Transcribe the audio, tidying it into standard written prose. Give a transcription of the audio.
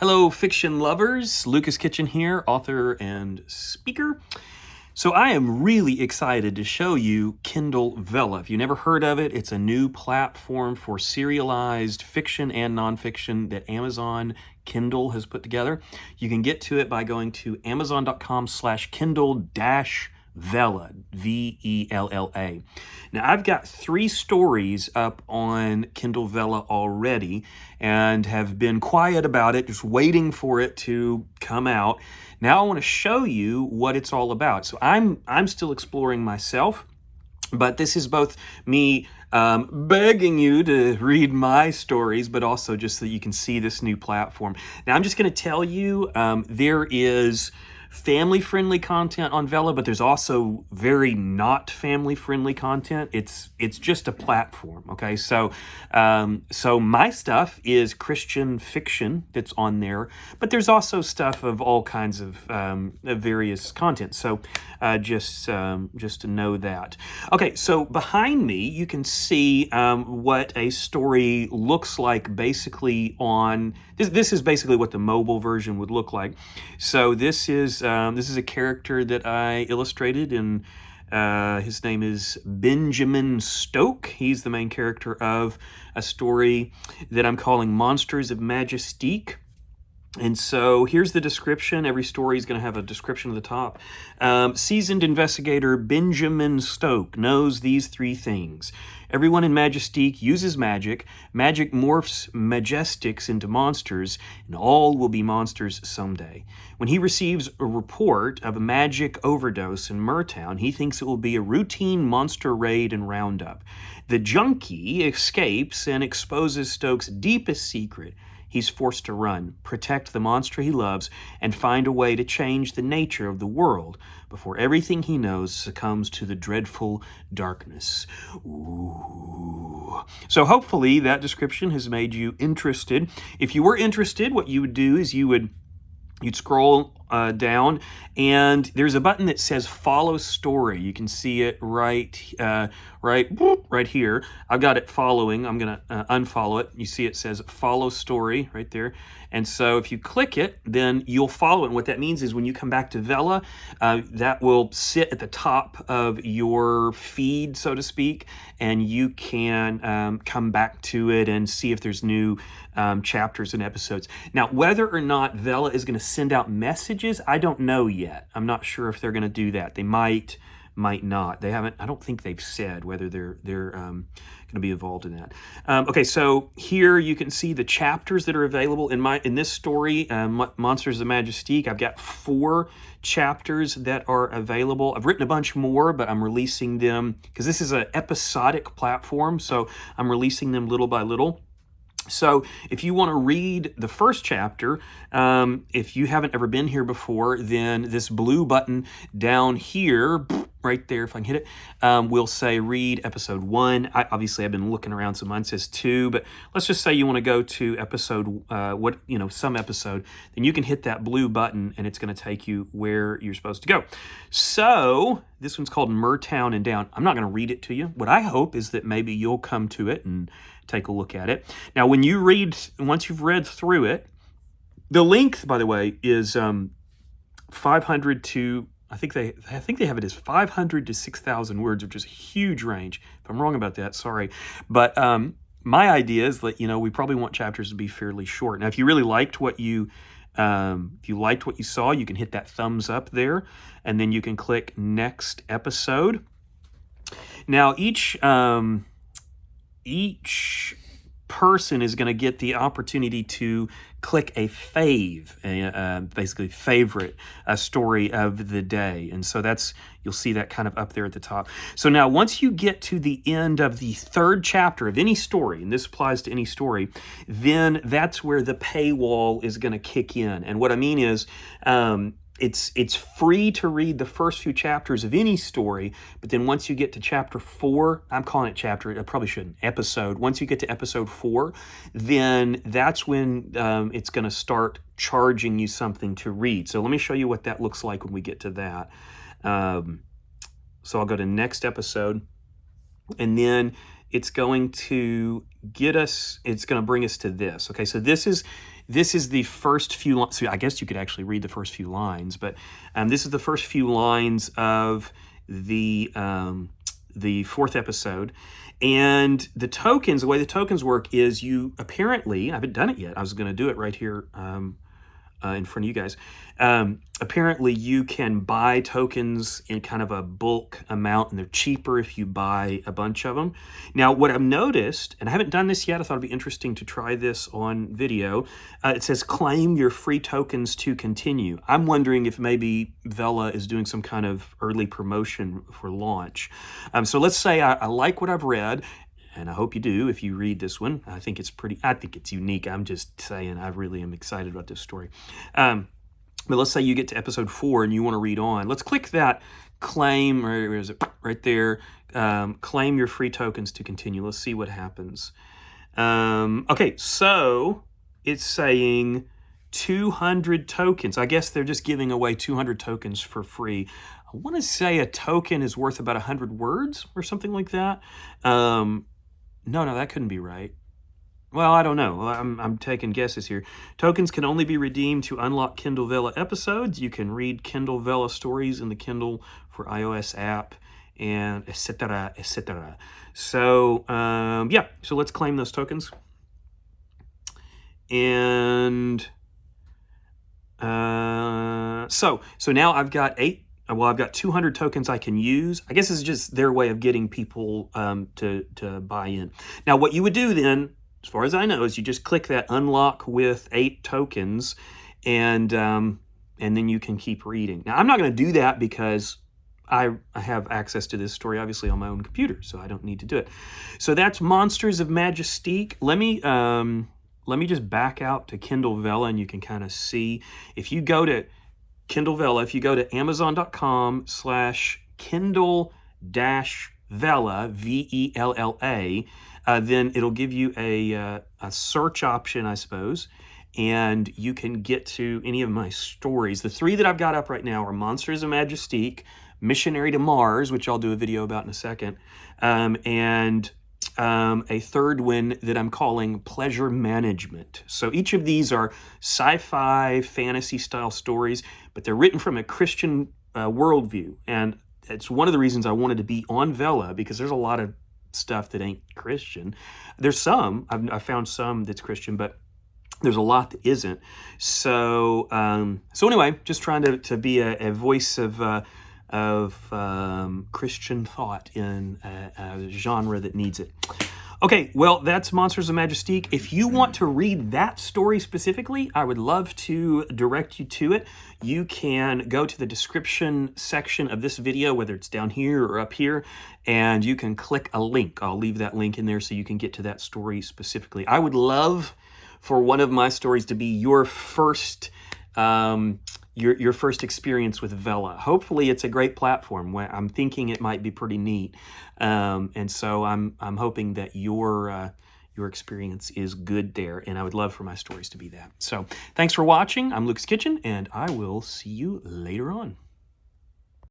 Hello, fiction lovers. Lucas Kitchen here, author and speaker. So I am really excited to show you Kindle Vella. If you've never heard of it, it's a new platform for serialized fiction and nonfiction that Amazon Kindle has put together. You can get to it by going to amazon.com/Kindle-Vella, V-E-L-L-A. Now, I've got 3 stories up on Kindle Vella already and have been quiet about it, just waiting for it to come out. Now I want to show you what it's all about. So I'm still exploring myself, but this is both me begging you to read my stories, but also just so you can see this new platform. Now I'm just going to tell you there is family-friendly content on Vella, but there's also very not family-friendly content. It's just a platform, okay? So my stuff is Christian fiction that's on there, but there's also stuff of all kinds of various content. So just to know that. Okay, so behind me you can see what a story looks like. Basically, on this is basically what the mobile version would look like. So this is a character that I illustrated, and his name is Benjamin Stoke. He's the main character of a story that I'm calling Monsters of Majestique. And so here's the description. Every story is going to have a description at the top. Seasoned investigator Benjamin Stoke knows these 3 things. Everyone in Majestique uses magic. Magic morphs Majestics into monsters, and all will be monsters someday. When he receives a report of a magic overdose in Murtown, he thinks it will be a routine monster raid and roundup. The junkie escapes and exposes Stoke's deepest secret. He's forced to run, protect the monster he loves, and find a way to change the nature of the world before everything he knows succumbs to the dreadful darkness. Ooh. So hopefully that description has made you interested. If you were interested, what you would do is you'd scroll down, and there's a button that says Follow Story. You can see it right here. I've got it following. I'm going to unfollow it. You see it says Follow Story right there. And so if you click it, then you'll follow it. And what that means is when you come back to Vella, that will sit at the top of your feed, so to speak, and you can come back to it and see if there's new chapters and episodes. Now, whether or not Vella is going to send out messages, I don't know yet. I'm not sure if they're going to do that. They might not. They haven't. I don't think they've said whether they're going to be involved in that. Okay, so here you can see the chapters that are available in this story, Monsters of Majestique. I've got 4 chapters that are available. I've written a bunch more, but I'm releasing them because this is an episodic platform, so I'm releasing them little by little. So if you want to read the first chapter, if you haven't ever been here before, then this blue button down here, right there, if I can hit it, will say read episode 1. Obviously, I've been looking around, so mine says 2, but let's just say you want to go to episode, some episode, then you can hit that blue button and it's going to take you where you're supposed to go. So this one's called Murtown and Down. I'm not going to read it to you. What I hope is that maybe you'll come to it and take a look at it. Now, once you've read through it, the length, by the way, is 500 to, I think they have it as 500 to 6,000 words, which is a huge range. If I'm wrong about that, sorry. But my idea is that, we probably want chapters to be fairly short. Now, if you really liked what you saw, you can hit that thumbs up there, and then you can click next episode. Now, each person is going to get the opportunity to click a basically favorite story of the day. And so you'll see that kind of up there at the top. So now once you get to the end of the 3rd chapter of any story, and this applies to any story, then that's where the paywall is going to kick in. And what I mean is, it's free to read the first few chapters of any story, but then once you get to chapter 4, I'm calling it chapter, I probably shouldn't, episode. Once you get to episode 4, then that's when it's going to start charging you something to read. So let me show you what that looks like when we get to that. So I'll go to next episode, and then it's going to bring us to this. Okay, so this is this is the first few lines. So I guess you could actually read the first few lines, but this is the first few lines of the fourth episode. And the tokens, the way the tokens work is you apparently, I haven't done it yet. I was going to do it right here in front of you guys. Apparently you can buy tokens in kind of a bulk amount, and they're cheaper if you buy a bunch of them. Now, what I've noticed, and I haven't done this yet, I thought it'd be interesting to try this on video. It says claim your free tokens to continue. I'm wondering if maybe Vella is doing some kind of early promotion for launch. So let's say I like what I've read, and I hope you do if you read this one. I think it's unique. I'm just saying I really am excited about this story. But let's say you get to episode 4 and you want to read on. Let's click that claim, or where is it? Right there. Claim your free tokens to continue. Let's see what happens. Okay, so it's saying 200 tokens. I guess they're just giving away 200 tokens for free. I want to say a token is worth about 100 words or something like that. No, that couldn't be right. Well, I don't know. I'm taking guesses here. Tokens can only be redeemed to unlock Kindle Vella episodes. You can read Kindle Vella stories in the Kindle for iOS app, and etc., etc. So, yeah. So let's claim those tokens. And so now I've got I've got 200 tokens I can use. I guess it's just their way of getting people to buy in. Now, what you would do then, as far as I know, is you just click that unlock with 8 tokens, and then you can keep reading. Now, I'm not going to do that because I have access to this story, obviously, on my own computer, so I don't need to do it. So that's Monsters of Majestique. Let me just back out to Kindle Vella, and you can kind of see. If you go to Kindle Vella, if you go to Amazon.com/Kindle-Vella, Vella, then it'll give you a search option, I suppose, and you can get to any of my stories. The 3 that I've got up right now are Monsters of Majestique, Missionary to Mars, which I'll do a video about in a second, and a third one that I'm calling Pleasure Management. So each of these are sci-fi, fantasy-style stories, but they're written from a Christian worldview. And it's one of the reasons I wanted to be on Vella, because there's a lot of stuff that ain't Christian. There's some, I found some that's Christian, but there's a lot that isn't. So anyway, just trying to be a voice of Christian thought in a genre that needs it. Okay, well, that's Monsters of Majestique. If you want to read that story specifically, I would love to direct you to it. You can go to the description section of this video, whether it's down here or up here, and you can click a link. I'll leave that link in there so you can get to that story specifically. I would love for one of my stories to be your first your first experience with Vella. Hopefully it's a great platform. I'm thinking it might be pretty neat. And so I'm hoping that your experience is good there, and I would love for my stories to be that. So thanks for watching. I'm Luke's Kitchen, and I will see you later on.